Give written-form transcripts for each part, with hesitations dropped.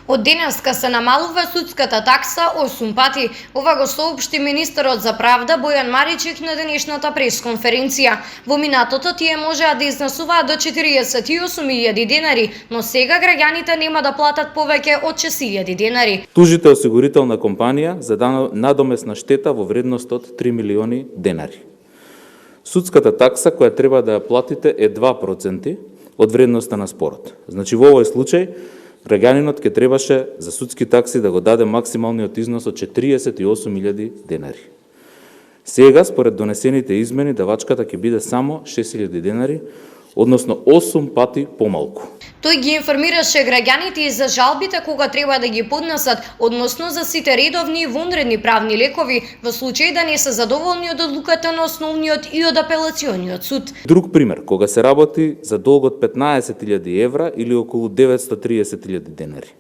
Од денеска се намалува судската такса 8 пати. Ова го соопшти министерот за правда Бојан Маричек на денешната пресконференција. Во минатото тие можеа да изнесуваат до 48.000 денари, но сега граѓаните нема да платат повеќе од 6.000 денари. Тужите осигурителна компанија за надомесна штета во вредност од 3 милиони денари. Судската такса која треба да ја платите е 2% од вредноста на спорот. Значи во овој случај граѓанинот ќе требаше за судски такси да го даде максималниот износ од 48.000 денари. Сега, според донесените измени, давачката ќе биде само 6.000 денари, односно 8 пати помалку. Тој ги информираше граѓаните и за жалбите кога треба да ги поднесат, односно за сите редовни и вонредни правни лекови, во случај да не се задоволни од одлуката на основниот и од апелациониот суд. Друг пример, кога се работи за долг од 15.000 евра или околу 930.000 денари.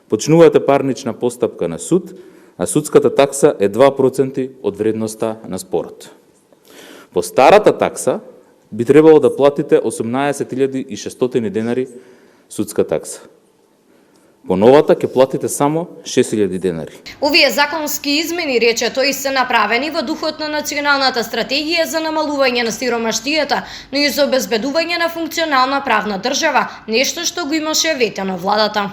Почнувате парнична постапка на суд, а судската такса е 2% од вредноста на спорот. По старата такса би требало да платите 18.600 денари судска такса. По новата ќе платите само 6.000 денари. Овие законски измени, рече тој, се направени во духот на националната стратегија за намалување на сиромаштијата, но и за обезбедување на функционална правна држава, нешто што го имаше ветено владата.